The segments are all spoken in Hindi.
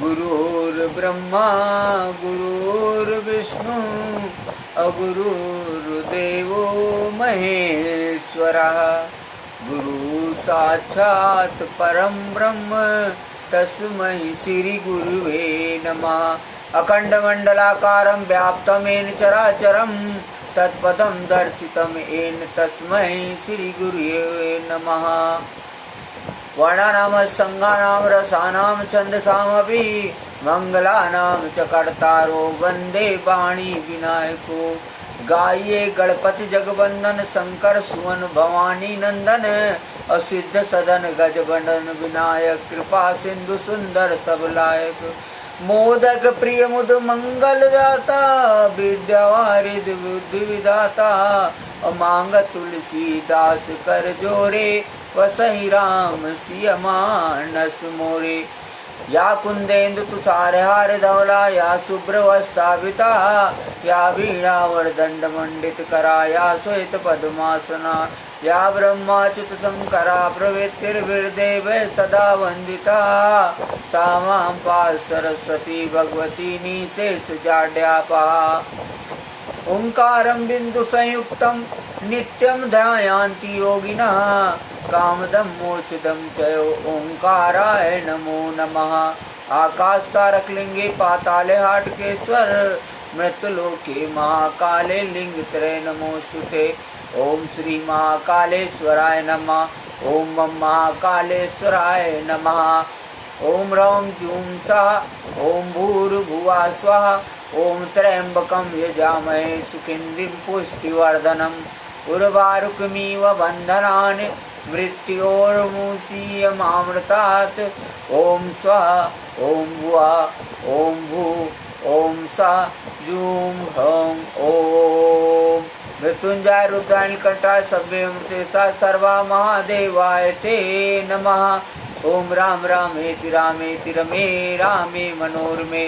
गुरुर्ब्रह्मा गुरुर्विष्णु अगुरुर्देवो महेश्वरः गुरु साक्षात् परं ब्रह्म तस्मै श्री गुरुवे नमः। अखण्डमण्डलाकारं व्याप्तं येन चराचरं तत्पदं दर्शितं येन तस्मै श्री गुरुवे नमः। वर्णानां संज्ञानां रसानां छन्दसामपि मंगलानां च कर्तारो वन्दे वाणी विनायको। गाये गणपति जगवंदन शंकर सुवन भवानी नंदन असिद्ध सदन गजबंदन विनायक कृपा सिंधु सुंदर सब लायक। मोदक प्रिय मुद मंगल दाता विद्यावारिद बुद्धि विदाता अमांग तुलसीदास कर जोरे वसहि राम सिय मानस मोरे। या कुंदेन्दु तुषारहार धवला या शुभ्रवस्त्राविता या वीणावरदंड मंडित करा या श्वेत पद्मासना या ब्रह्माच्युत शंकरा प्रवृत्तिर्विदेव सदा वंदिता। सा मां पाहि सरस्वती भगवती निशेष जाड्यापा। ओंकारं बिंदु संयुक्तं नित्यं ध्यायन्ति योगिनः कामदं मोक्षदं चयो ओंकाराय नमो नमः। आकाश तारकलिंगे पाताले हाटकेश्वर मृत्युलोके महाकाले लिंगत्रय नमोस्तुते। ओम श्री महाकालेश्वराय नमः। ओम मम महाकालेश्वराय नमः। ओम रौं जूं सः ओम भूर्भुवः स्वः ओम त्र्यंबकं यजामहे सुगन्धिं पुष्टिवर्धनम् उर्वारुकमिव बन्धनान् मृत्योर्मुक्षीयमामृतात्। ओम स्वः ओम भुवः ओम भुः ओम सः जूं हौं ओम। मृत्युंजय रुद्राय कंठाय सभ्ये मृतेशा सर्वा महादेवाय ते नमः। ओम राम रामेति रमे रामे मनोरमे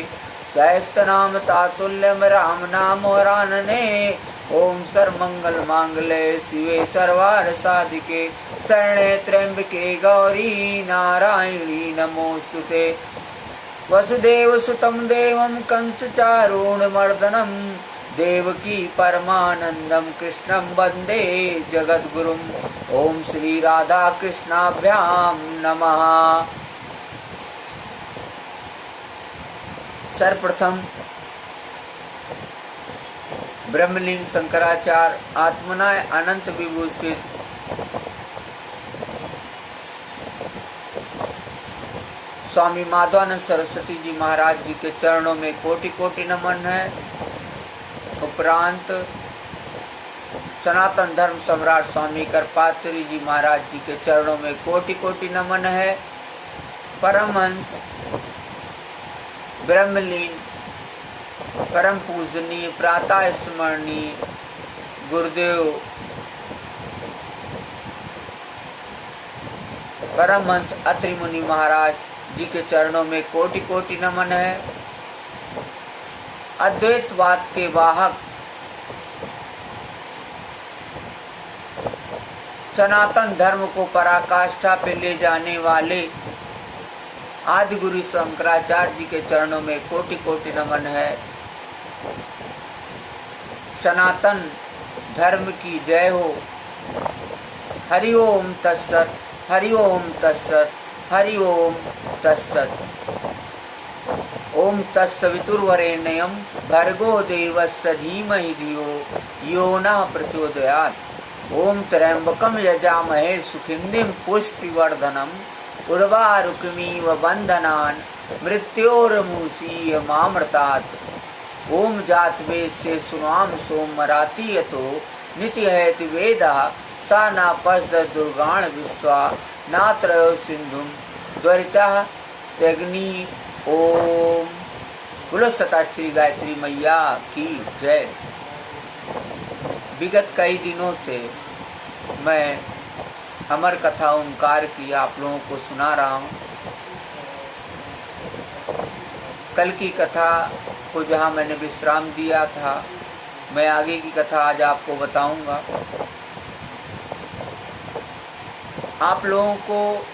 सहस्त्रनाम तातुल्यम राम नाम वरानने। ओम सर्वमंगल मांगल्ये शिवे सर्वार्थ साधिके शरण्ये त्र्यंबके गौरी नारायणी नमोस्तुते। वसुदेव सुतं देवं कंस चारूणमर्दनं देवकी परमानंदं कृष्णं वंदे जगद्गुरुं। ओम श्री राधा कृष्णाभ्यां नमः। सर्वप्रथम ब्रह्मलीन शंकराचार्य आत्मनाय अनंत विभूषित स्वामी माधवानंद सरस्वती जी महाराज जी के चरणों में कोटि कोटि नमन है। उपरांत सनातन धर्म सम्राट स्वामी करपात्री जी महाराज जी के चरणों में कोटि कोटि नमन है। परमहंस ब्रह्मलीन परम पूजनीय प्रातः स्मरणीय गुरुदेव परमहंस अत्रि मुनि महाराज जी के चरणों में कोटि कोटि नमन है। अद्वैतवाद के वाहक सनातन धर्म को पराकाष्ठा पे ले जाने वाले आदि गुरु शंकराचार्य जी के चरणों में कोटि कोटि नमन है। सनातन धर्म की जय हो। हरि ओम तत्सत हरि ओम तत्सत हरि ओम तत्सत। ओम तत्सवितुर्वरेण्यं भर्गो देवस्य धीमहि धियो यो नः प्रचोदयात्। ओम त्र्यंबकं यजामहे सुगन्धिं पुष्टिवर्धनम् उर्वारुकमिव बन्धनान् मृत्योर्मुक्षीयमामृतात्। ओम जातवेदस्य सुनाम सोमराति यतो नित्यहैति वेदः सा न पश्यत् दुर्गाण विश्वा नात्रयो सिंधुं द्वरितः त्यग्नि। ओम बोलो सताक्षरी गायत्री मैया की जय। विगत कई दिनों से मैं अमर कथा ओंकार की आप लोगों को सुना रहा हूँ। कल की कथा को जहाँ मैंने विश्राम दिया था, मैं आगे की कथा आज आपको बताऊंगा। आप लोगों को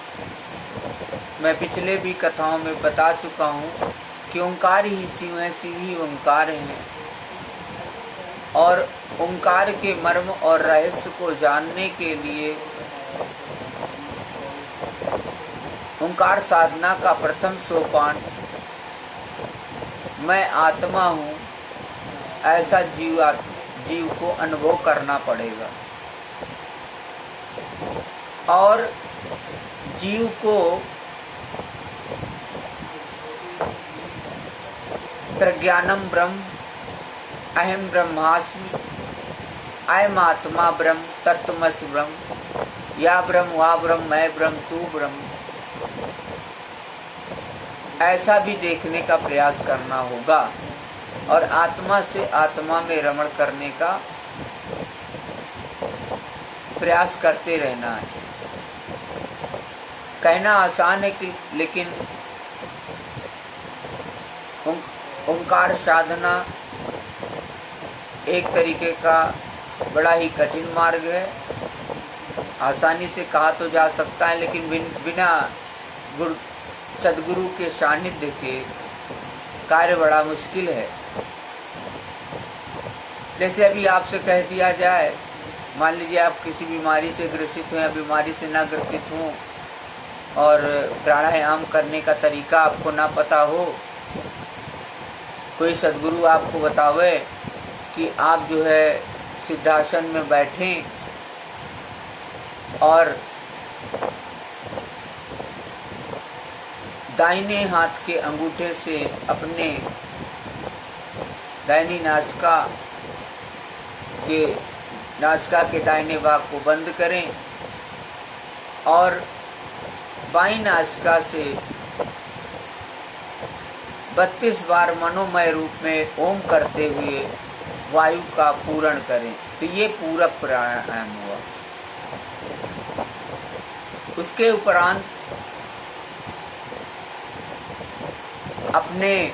मैं पिछले भी कथाओं में बता चुका हूँ कि ओंकार ही शिव है, शिव ही ओंकार है। और ओंकार के मर्म और रहस्य को जानने के लिए ओंकार साधना का प्रथम सोपान मैं आत्मा हूँ ऐसा जीव को अनुभव करना पड़ेगा। और जीव को प्रज्ञानम ब्रह्म, अहम ब्रह्मास्मि, अयम आत्मा ब्रह्म, तत्वमसि ब्रह्म, या ब्रह्म वा ब्रह्म, मैं ब्रह्म, तू ब्रह्म, ऐसा भी देखने का प्रयास करना होगा। और आत्मा से आत्मा में रमण करने का प्रयास करते रहना है। कहना आसान है कि लेकिन ओंकार साधना एक तरीके का बड़ा ही कठिन मार्ग है। आसानी से कहा तो जा सकता है, लेकिन बिना सदगुरु के सानिध्य के कार्य बड़ा मुश्किल है। जैसे अभी आपसे कह दिया जाए, मान लीजिए आप किसी बीमारी से ग्रसित हो या बीमारी से ना ग्रसित हो और प्राणायाम करने का तरीका आपको ना पता हो, कोई सदगुरु आपको बतावे कि आप जो है सिद्धासन में बैठें और दाहिने हाथ के अंगूठे से अपने दाहिनी नासिका के दाहिने भाग को बंद करें और बाईं नासिका से 32 बार मनोमय रूप में ओम करते हुए वायु का पूरण करें, तो ये पूरक प्राणायाम हुआ। उसके उपरांत अपने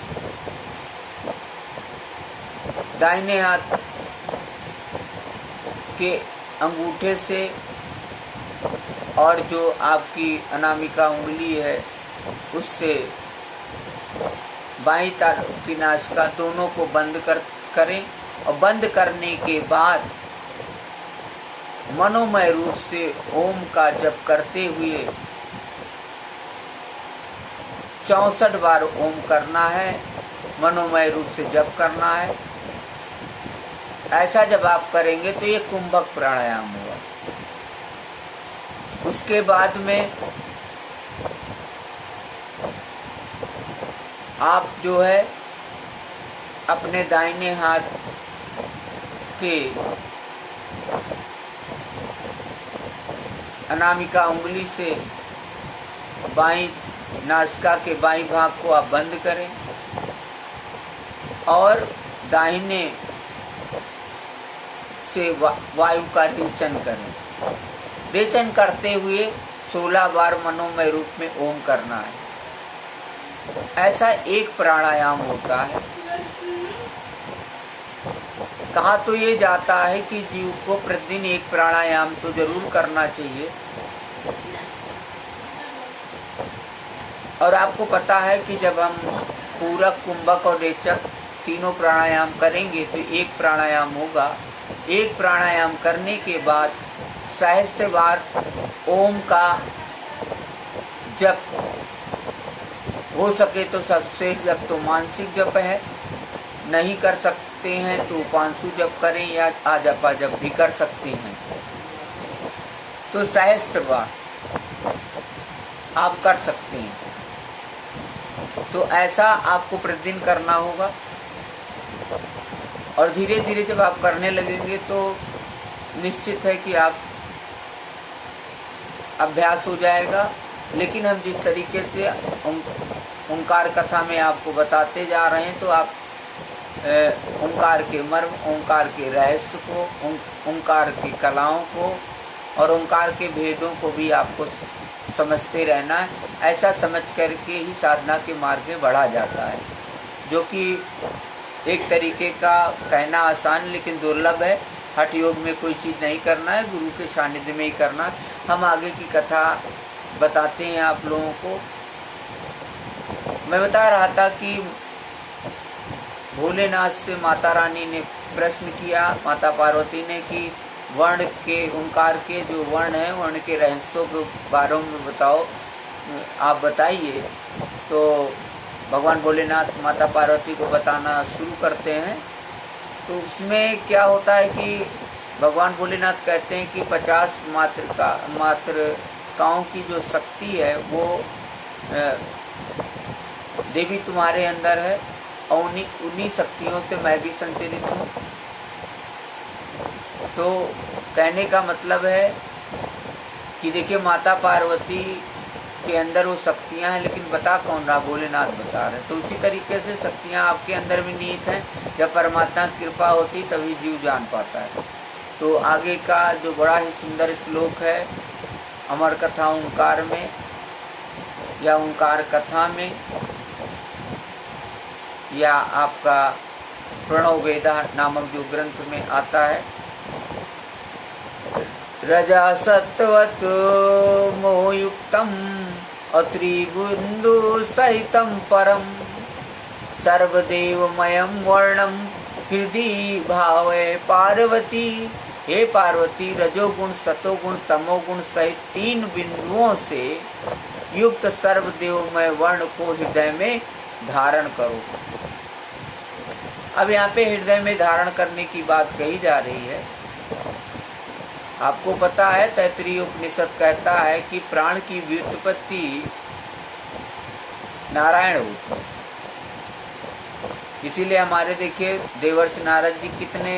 दाहिने हाथ के अंगूठे से और जो आपकी अनामिका उंगली है उससे बाईं तरफ की नासिका दोनों को बंद करें और बंद करने के बाद मनोमय रूप से ओम का जप करते हुए 64 बार ओम करना है, मनोमय रूप से जप करना है। ऐसा जब आप करेंगे तो ये कुंभक प्राणायाम हुआ। उसके बाद में आप जो है अपने दाहिने हाथ के अनामिका उंगली से बाईं नासिका के बाईं भाग को आप बंद करें और दाहिने से वायु का रेचन करें। रेचन करते हुए 16 बार मनोमय रूप में ओम करना है। ऐसा एक प्राणायाम होता है। कहा तो ये जाता है कि जीव को प्रतिदिन एक प्राणायाम तो जरूर करना चाहिए। और आपको पता है कि जब हम पूरक, कुंभक और रेचक तीनों प्राणायाम करेंगे तो एक प्राणायाम होगा। एक प्राणायाम करने के बाद सहस्त्र बार ओम का जप, हो सके तो सबसे जप तो मानसिक जप है, नहीं कर सकते हैं तो उपांशु जप करें या आजपा जप भी कर सकते हैं। तो सहस्त्र बार आप कर सकते हैं। तो ऐसा आपको प्रतिदिन करना होगा और धीरे धीरे जब आप करने लगेंगे तो निश्चित है कि आप अभ्यास हो जाएगा। लेकिन हम जिस तरीके से ओंकार कथा में आपको बताते जा रहे हैं तो आप ओंकार के मर्म, ओंकार के रहस्य को, ओंकार की कलाओं को और ओंकार के भेदों को भी आपको समझते रहना है। ऐसा समझ करके ही साधना के मार्ग में बढ़ा जाता है, जो कि एक तरीके का कहना आसान लेकिन दुर्लभ है। हठ योग में कोई चीज़ नहीं करना है, गुरु के सानिध्य में ही करना। हम आगे की कथा बताते हैं आप लोगों को मैं बता रहा था कि भोलेनाथ से माता रानी ने प्रश्न किया, माता पार्वती ने, कि वर्ण के, ओंकार के जो वर्ण है, वर्ण के रहस्यों के बारे में बताओ, आप बताइए। तो भगवान भोलेनाथ माता पार्वती को बताना शुरू करते हैं। तो उसमें क्या होता है कि भगवान भोलेनाथ कहते हैं कि 50 मातृकाओं की जो शक्ति है वो देवी तुम्हारे अंदर है, और उन्हीं शक्तियों से मैं भी संचलित हूँ। तो कहने का मतलब है कि देखिए, माता पार्वती के अंदर वो शक्तियाँ हैं, लेकिन बता कौन रहा? भोलेनाथ बता रहे। तो उसी तरीके से शक्तियाँ आपके अंदर भी निहित हैं। जब परमात्मा की कृपा होती तभी जीव जान पाता है। तो आगे का जो बड़ा ही सुंदर श्लोक है अमर कथा ओंकार में, या ओंकार कथा में, या आपका प्रणव वेदा नामक जो ग्रंथ में आता है, रजा सत्वत मोयुक्तम अत्रिबिंदु सहितम परम सर्वदेवमयम वर्णम हृदय भावे पार्वती। हे पार्वती, रजोगुण, सतोगुण, तमोगुण सहित 3 बिंदुओं से युक्त सर्वदेवमय वर्ण को हृदय में धारण करो। अब यहाँ पे हृदय में धारण करने की बात कही जा रही है। आपको पता है, तैत्तिरीय उपनिषद कहता है कि प्राण की व्युत्पत्ति नारायण होती, इसीलिए हमारे देखिए देवर्षि नारद जी कितने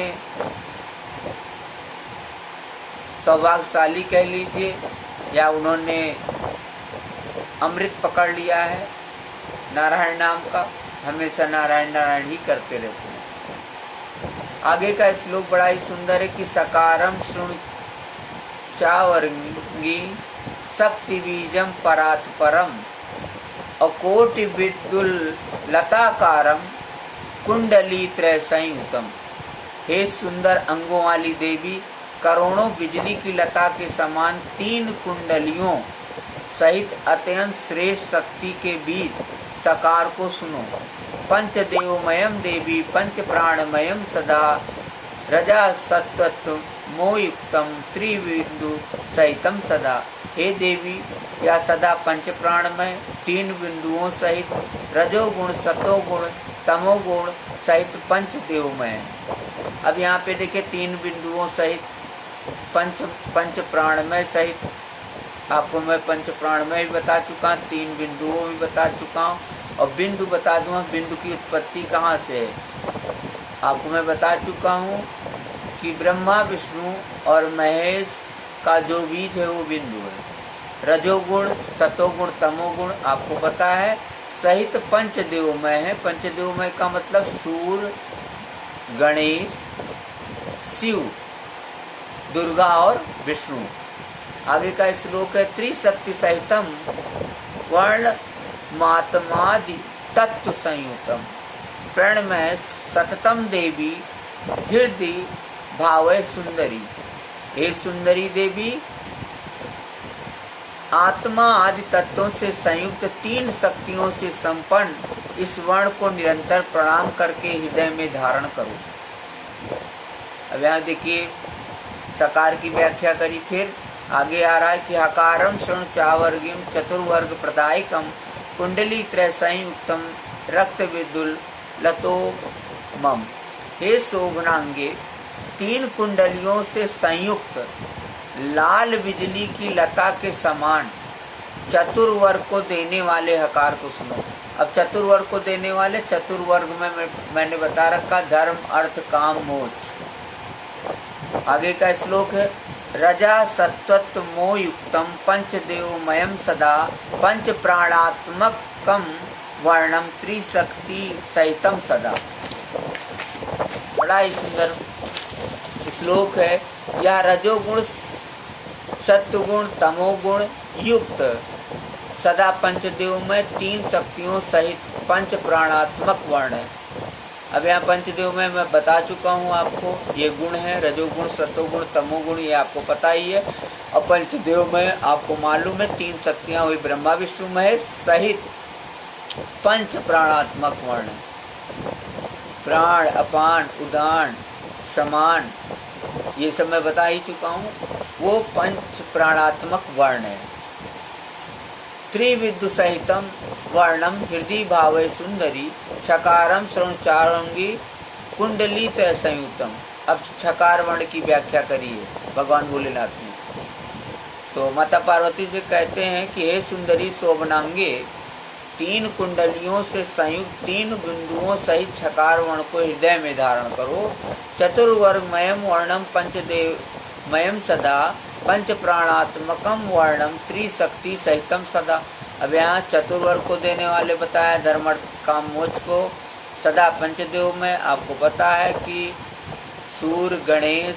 सौभाग्यशाली कह लीजिए, या उन्होंने अमृत पकड़ लिया है नारायण नाम का, हमेशा नारायण नारायण ही करते रहते हैं। आगे का श्लोक बड़ा ही सुंदर है कि सकारम शृणु चावर्गी शक्ति बीजम परात परम अकोटि विद्युल लताकारम कुंडली त्रय संयुतम। हे सुंदर अंगों वाली देवी, करोड़ों बिजली की लता के समान 3 कुंडलियों सहित अत्यंत श्रेष्ठ शक्ति के बीच सकार को सुनो। पंचदेवमयम देवी पंच प्राणमयम सदा रजा सत्वत्व मोयुक्तम त्रिबिंदु सहितम सदा। हे देवी, या सदा पंच प्राणमय 3 बिंदुओं सहित रजोगुण, सतोगुण, तमोगुण सहित पंच देवमय। अब यहाँ पे देखिए 3 बिंदुओं सहित पंच प्राणमय सहित, आपको मैं पंच प्राणमय भी बता चुका, 3 बिंदुओं भी बता चुका हूँ, और बिंदु बता दूंगा बिंदु की उत्पत्ति कहाँ से है। आपको मैं बता चुका हूँ कि ब्रह्मा, विष्णु और महेश का जो बीज है वो बिंदु है। रजोगुण, सतोगुण, तमोगुण आपको पता है, सहित पंचदेवमय है। पंचदेवमय का मतलब सूर्य, गणेश, शिव, दुर्गा और विष्णु। आगे का श्लोक है त्रिशक्ति सहितम वर्ण मात्मादि तत्व संयुतम प्रणमय सततम देवी हृदय भावय सुंदरी। हे सुंदरी देवी, आत्मा आदि तत्वों से संयुक्त 3 शक्तियों से संपन्न इस वर्ण को निरंतर प्रणाम करके हृदय में धारण करो। अब यहाँ देखिए सकार की व्याख्या करी, फिर आगे आ रहा है कि हकारम शृणु चावर्गिम चतुर्वर्ग प्रदायकम कुंडली त्रय संयुक्तम रक्त विदुल लतो मम। हे शोभनांगे, 3 कुंडलियों से संयुक्त लाल बिजली की लता के समान चतुर्वर्ग को देने वाले हकार को सुनो। अब चतुर्वर्ग को देने वाले, चतुर्वर्ग में मैंने बता रखा धर्म, अर्थ, काम, मोक्ष। आगे का श्लोक है रजा सत्वत्व मोयुक्तम पंचदेवमयम सदा पंच प्राणात्मकम वर्णम त्रिशक्ति सहितम सदा। बड़ा ही सुंदर श्लोक है। यह रजोगुण, सत्वगुण, तमोगुण युक्त सदा पंचदेवमय 3 शक्तियों सहित पंच प्राणात्मक वर्ण है। अब यहाँ पंचदेव में मैं बता चुका हूँ आपको, ये गुण है रजोगुण, सतोगुण, तमोगुण, ये आपको पता ही है। और पंचदेव में आपको मालूम है 3 शक्तियाँ हुई ब्रह्मा, विष्णु, महेश सहित पंच प्राणात्मक वर्ण, प्राण, अपान, उदान, समान, ये सब मैं बता ही चुका हूँ। वो पंच प्राणात्मक वर्ण है। त्रिविद्यु सहितम वर्णम हृदय भावे सुंदरी, छकारम श्रवणचारंगी कुंडली तय संयुक्तम। अब छकार वर्ण की व्याख्या करिए भगवान भोलेनाथ ने। तो माता पार्वती से कहते हैं कि हे सुंदरी शोभनांगे, 3 कुंडलियों से संयुक्त 3 बिंदुओं सहित छकार वर्ण को हृदय में धारण करो। चतुर्वर्गमयम वर्णम पंचदेवमयम सदा, पंच प्राणात्मकम वर्णम त्रिशक्ति सहितम सदा। अब यहाँ चतुर्वर्ग को देने वाले बताया, धर्म अर्थ काम मोक्ष को। सदा पंचदेव में आपको पता है कि सूर्य, गणेश,